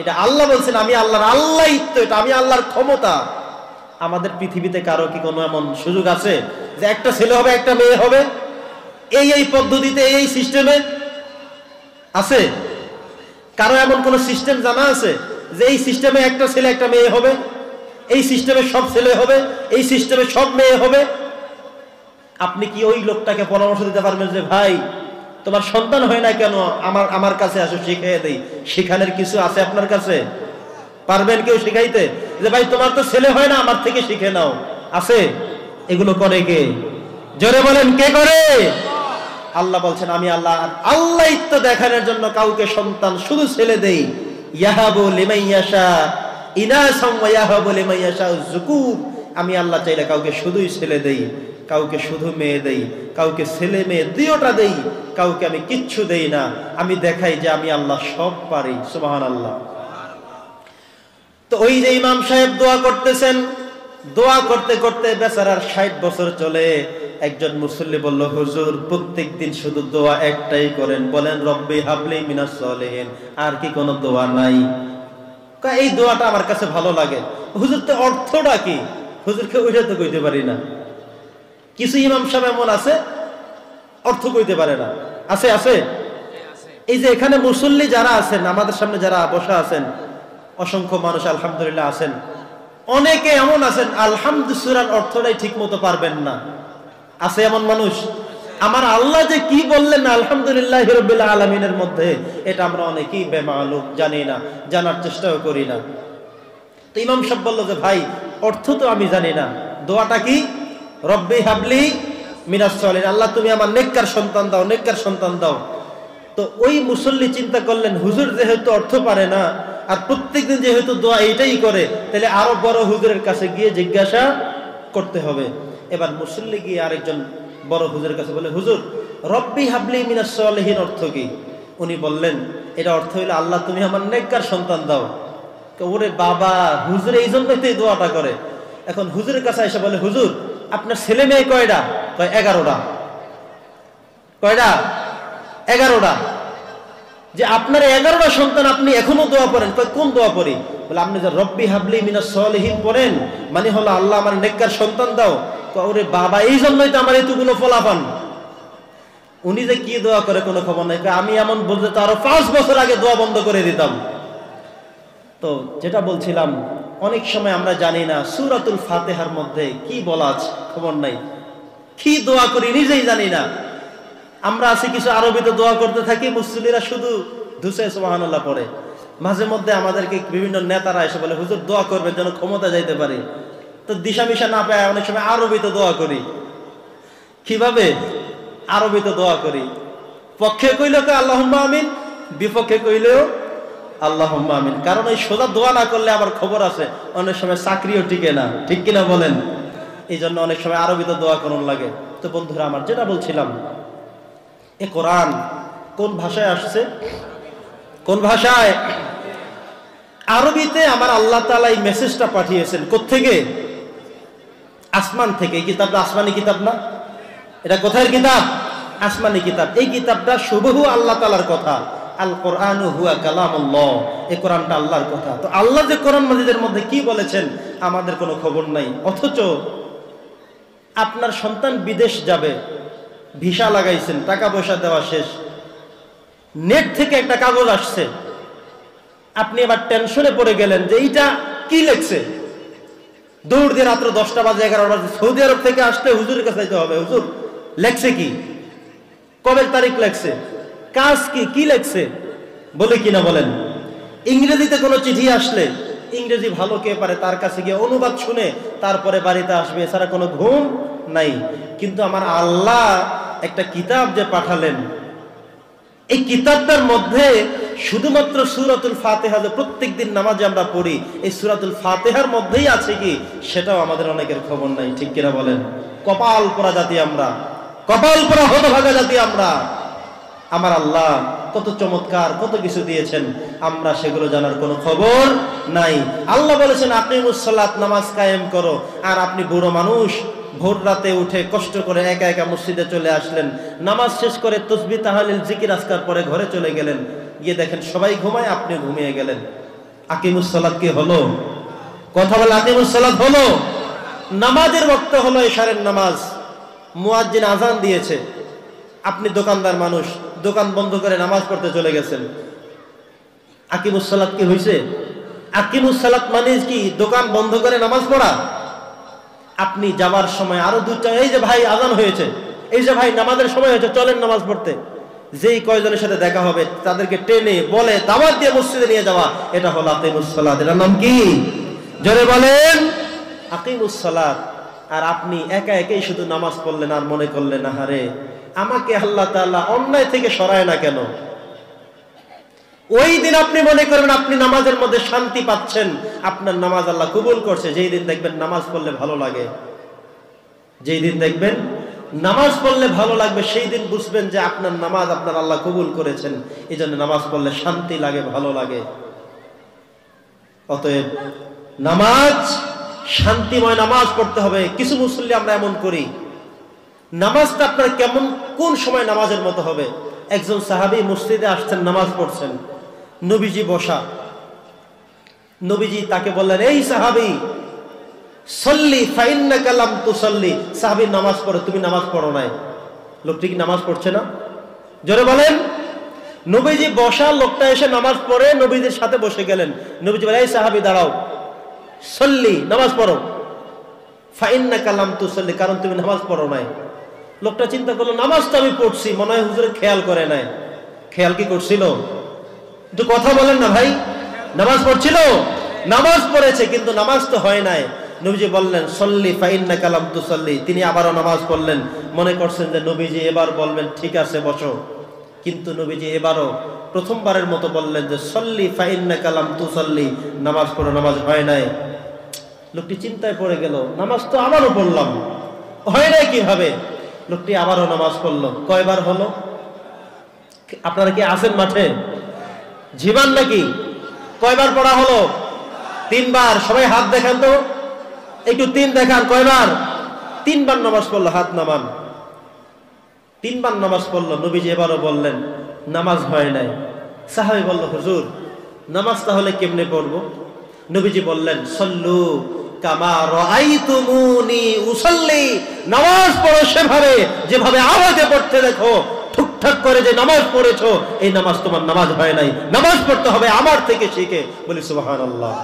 এটা আল্লাহ বলছেন, আমি আল্লাহর আল্লাহইত্ব, এটা আমি আল্লাহর ক্ষমতা। আমাদের পৃথিবীতে কারো কি কোনো এমন সুযোগ আছে যে একটা ছেলে হবে একটা মেয়ে হবে? এই পদ্ধতিতে এই সিস্টেমে আছে? কারো এমন কোন সিস্টেম জানা আছে যে এই সিস্টেমে একটা ছেলে একটা মেয়ে হবে, এই সিস্টেমে সব ছেলে হবে, এই সিস্টেমে সব মেয়ে হবে? আপনি কি ওই লোকটাকে পরামর্শ দিতে পারবেন যে ভাই তোমার সন্তান হয় না কেন, আমার কাছে আসো শিখিয়ে দেই? শিখানোর কিছু আছে আপনার কাছে? পারবেন কেউ শিখাইতে যে ভাই তোমার তো ছেলে হয় না, আমার থেকে শিখে নাও? আছে? এগুলো করে কে? জোরে বলেন, কে করে? আল্লাহ বলছেন, আমি আল্লাহ আল্লাহইত্ব দেখানোর জন্য কাউকে সন্তান শুধু ছেলে দেই। ইয়াহাবু লিমান ইয়াশা ইনাসাম ওয়া ইয়াহাবু লিমান ইয়াশা যুকুর। আমি আল্লাহ চাইলে কাউকে শুধুই ছেলে দেই, কাউকে শুধু মেয়ে দেই, কাউকে ছেলে মেয়ে দুইটা দেই, কাউকে আমি কিচ্ছু দেই না। আমি দেখাই যে আমি আল্লাহ সব পারি। সুবহানাল্লাহ। তো ওই যে ইমাম সাহেব দোয়া করতেছেন, দোয়া করতে করতে বেচারার 60 বছর চলে। একজন মুসল্লি বলল, হুজুর প্রত্যেকদিন শুধু দোয়া একটাই করেন, বলেন রব্বি হাবলি মিনাস সলিহিন, আর কি কোনো দোয়া নাই? এই দোয়াটা আমার কাছে ভালো লাগে। হুজুর তো অর্থটা কি? হুজুরকে ওইটা তো কইতে পারি না। কিছু ইমাম সাহেব এমন আছে অর্থ কইতে পারে না। আছে? আছে। এই যে এখানে মুসল্লি যারা আছেন, আমাদের সামনে যারা বসা আছেন, অসংখ্য মানুষ আলহামদুলিল্লাহ আছেন। অনেকে এমন আছেন আলহামদুলিল্লাহর অর্থটাই ঠিক মতো পারবেন না। আছে এমন মানুষ? আমার আল্লাহ যে কি বললেন আলহামদুলিল্লাহি রাব্বিল আলামিনের মধ্যে, এটা আমরা অনেকেই বেমালুম, জানি না, জানার চেষ্টাও করি না। তো ইমাম সাহেব বলল যে ভাই অর্থ তো আমি জানি না, দোয়াটা কি? রব্বি হাবলি মিনাস সলিহিন, আল্লাহ তুমি আমার নেককার সন্তান দাও, নেককার সন্তান দাও। তো ওই মুসল্লি চিন্তা করলেন, হুজুর যেহেতু অর্থ পারে না আর প্রত্যেকদিন যেহেতু দোয়া এইটাই করে, তাহলে আরো বড় হুজুরের কাছে গিয়ে জিজ্ঞাসা করতে হবে। এবার মুসল্লি গিয়ে আরেকজন বড় হুজুরের কাছে বলে, হুজুর রব্বি হাবলি মিনাস সলিহিন অর্থ কি? উনি বললেন, এটা অর্থ হইলো আল্লাহ তুমি আমার নেককার সন্তান দাও। ওরে বাবা, হুজুর এই জন্যই তো এই দোয়াটা করে। এখন হুজুরের কাছে এসে বলে, হুজুর আপনার ছেলে মেয়ে কয়টা? কয় 11টা। কয়টা? 11টা। যে আপনার 11টা সন্তান, আপনি এখনো দোয়া পড়েন? কয় কোন দোয়া পড়ি? বলে আপনি যে রব্বি হাবলি মিনাস সলিহিন পড়েন, মানে হলো আল্লাহ আমার নেককার সন্তান দাও। ওরে বাবা, এই জন্যই তো আমার এতগুলো ফলাফল। উনি যে কি দোয়া করে কোনো খবর নাই। আমি এমন বলতে তো আরো 5 বছর আগে দোয়া বন্ধ করে দিতাম। তো যেটা বলছিলাম, অনেক সময় আমরা জানি না সূরাতুল ফাতিহার মধ্যে কি বলা আছে, খবর নাই। কি দোয়া করি নিজেই জানি না। আমরা আছি কিছু আরবিতে দোয়া করতে থাকি, মুসল্লিরা শুধু ধুসে সুবহানাল্লাহ পড়ে। মাঝে মধ্যে আমাদেরকে বিভিন্ন নেতারা এসে বলে, হুজুর দোয়া করবেন যেন ক্ষমতা যাইতে পারি। তো দিশা মিশা না পায় অনেক সময় আরবিতে দোয়া করি। কিভাবে? আরবিতে দোয়া করি। পক্ষে কইলেও আল্লাহুম্মা আমিন, বিপক্ষে কইলেও আল্লাহুম্মা আমিন। কারণ এই সোজা দোয়া না করলে আবার খবর আছে অনেক সময় চাকরিও টিকে না, ঠিক কিনা বলেন? এই জন্য অনেক সময় আরবিতে দোয়া করুন লাগে। তো বন্ধুরা আমার, যেটা বলছিলাম, এ কোরআন কোন ভাষায় আসছে? কোন ভাষায়? আরবিতে আমার আল্লাহ তাআলা এই মেসেজটা পাঠিয়েছেন। কোত্থেকে? আসমান থেকে। এই কিতাবটা আসমানি কিতাব না? এটা কোথায় কিতাব? আসমানি কিতাব। এই কিতাবটা হুবহু আল্লাহ তাআলার কথা। আল কোরআনু হুয়া কালামুল্লাহ, এই কোরআনটা আল্লাহর কথা। তো আল্লাহ যে কোরআন মাজিদের মধ্যে কি বলেছেন আমাদের কোনো খবর নাই। অথচ আপনার সন্তান বিদেশ যাবে, ভিসা লাগাইছেন, টাকা পয়সা দেওয়া শেষ, নেট থেকে একটা কাগজ আসছে, আপনি এবার টেনশনে পড়ে গেলেন যে এইটা কি লেখছে। দৌড় দিয়ে রাত্র 10টা বাজে 11টা বাজে সৌদি আরব থেকে আসতে হুজুরের কাছে যেতে হবে। হুজুর লেখছে কি? কবে তারিখ লেখছে? কাজ কি? কি লেখছে? বলে কিনা বলেন? ইংরেজিতে কোনো চিঠি আসলে, ইংরেজি ভালো কে পারে তার কাছে গিয়ে অনুবাদ শুনে তারপরে বাড়িতে আসবে, এছাড়া কোনো ঘুম নাই। কিন্তু আমার আল্লাহ একটা কিতাব যে পাঠালেন, এই কিতাবটার মধ্যে শুধুমাত্র সূরাতুল ফাতিহা যে প্রত্যেকদিন নামাজে আমরা পড়ি, এই সূরাতুল ফাতিহার মধ্যেই আছে কি, সেটাও আমাদের অনেকের খবর নাই, ঠিক কিনা বলেন? কপাল পোড়া জাতি আমরা, কপাল পোড়া হতভাগা জাতি আমরা। আমার আল্লাহ কত চমৎকার কত কিছু দিয়েছেন, আমরা সেগুলো জানার কোনো খবর নাই। আল্লাহ বলেছেন আকিমুস সালাত, নামাজ কায়েম করো। আর আপনি বুড়ো মানুষ, ভোর রাতে উঠে কষ্ট করে একা একা মসজিদে চলে আসলেন, নামাজ শেষ করে তাসবিহ তাহলিল জিকির আজকার পরে ঘরে চলে গেলেন। গিয়ে দেখেন সবাই ঘুমায়, আপনি ঘুমিয়ে গেলেন। আকিমুস সালাত কি হলো? কথা বলে আকিমুস সালাত হলো? নামাজের ওয়াক্ত হলো, ইশারের নামাজ, মুয়াজ্জিন আজান দিয়েছে, আপনি দোকানদার মানুষ, দোকান বন্ধ করে নামাজ পড়তে চলে গেছেন। আকিমুস সালাত কি হয়েছে? আকিমুস সালাত মানে কি দোকান বন্ধ করে নামাজ পড়া? আপনি যাওয়ার সময় আরো দুটা, এই যে ভাই আজান হয়েছে, এই যে ভাই নামাজের সময় হয়েছে, চলেন নামাজ পড়তে। যেই কয়জনের সাথে দেখা হবে তাদেরকে টেনে বলে দাওয়াত দিয়ে মসজিদে নিয়ে যাওয়া, এটা হলো আকিমুস সালাত। এটার নাম কি? জোরে বলেন, আকিমুস সালাত। আর আপনি একা একাই শুধু নামাজ পড়লেন আর মনে করলেন, আহারে আমাকে আল্লাহ তাআলা অন্যায় থেকে সরায় না কেন? ওই দিন আপনি মনে করবেন আপনি নামাজের মধ্যে শান্তি পাচ্ছেন, আপনার নামাজ আল্লাহ কবুল করছে। যেই দিন দেখবেন নামাজ পড়লে ভালো লাগে, যেই দিন দেখবেন নামাজ পড়লে ভালো লাগবে, সেই দিন বুঝবেন যে আপনার নামাজ আপনার আল্লাহ কবুল করেছেন। এই জন্য নামাজ পড়লে শান্তি লাগে, ভালো লাগে। অতএব নামাজ, শান্তিময় নামাজ পড়তে হবে। কিছু মুসল্লি আমরা এমন করি, নামাজটা আপনার কেমন, কোন সময় নামাজের মতো হবে? একজন সাহাবী মসজিদে আসছেন, নামাজ পড়ছেন, নবীজি বসা। নবীজি তাকে বললেন, এই সাহাবী সল্লি ফাইন্নাকা লাম তুসাল্লি, সাহাবী নামাজ পড়ো, তুমি নামাজ পড়ো নাই। লোকটি কি নামাজ পড়ছে না? জোরে বলেন। নবীজি বসা, লোকটা এসে নামাজ পড়ে নবীজির সাথে বসে গেলেন। নবীজি বলে, এই সাহাবী দাঁড়াও, সল্লি, নামাজ পড়ো, ফাইন্নাকা লাম তুসাল্লি, কারণ তুমি নামাজ পড়ো নাই। লোকটা চিন্তা করলো, নামাজ তো আমি পড়ছি, মনে হয় হুজুরে খেয়াল করে নাই। খেয়াল কি করছিল? একটু কথা বলেন না ভাই। নামাজ পড়ছিল, নামাজ পড়েছে, কিন্তু নামাজ তো হয় নাই। নবীজি বললেন, সল্লি ফাইন্নাকা লাম তুসাল্লি। তিনি আবারও নামাজ পড়লেন, মনে করছেন যে নবীজি এবার বলবেন ঠিক আছে বসো, কিন্তু নবীজি এবারও প্রথমবারের মতো বললেন যে সল্লি ফাইন্নাকা লাম তুসাল্লি, নামাজ পড়ো, নামাজ হয় নাই। লোকটি চিন্তায় পড়ে গেল, নামাজ তো আবারও পড়লাম, হয় নাই কিভাবে? লোকটি আবারও নামাজ পড়লো। কয়বার হলো? আপনারা কি আছেন মাঠে? জীবান নাকি? কয়বার পড়া হলো? 3 বার। সবাই হাত দেখান তো, একটু 3 দেখান। কয়বার? 3 বার নামাজ পড়লো, হাত নামান। 3 বার নামাজ পড়লো। নবীজি এবারও বললেন নামাজ হয় নাই। সাহাবী বলল, হুজুর নামাজ তাহলে কেমনে পড়বো? নবীজি বললেন, সল্লু কামা রাআইতুমুনি উসাল্লি, নামাজ পড়ো সেভাবে যেভাবে আমাকে পড়তে দেখো। ঠিকঠাক করে যে নামাজ পড়েছো, এই নামাজ তোমার নামাজ হয় নাই। নামাজ পড়তে হবে আমার থেকে শিখে। বলি সুবহানাল্লাহ।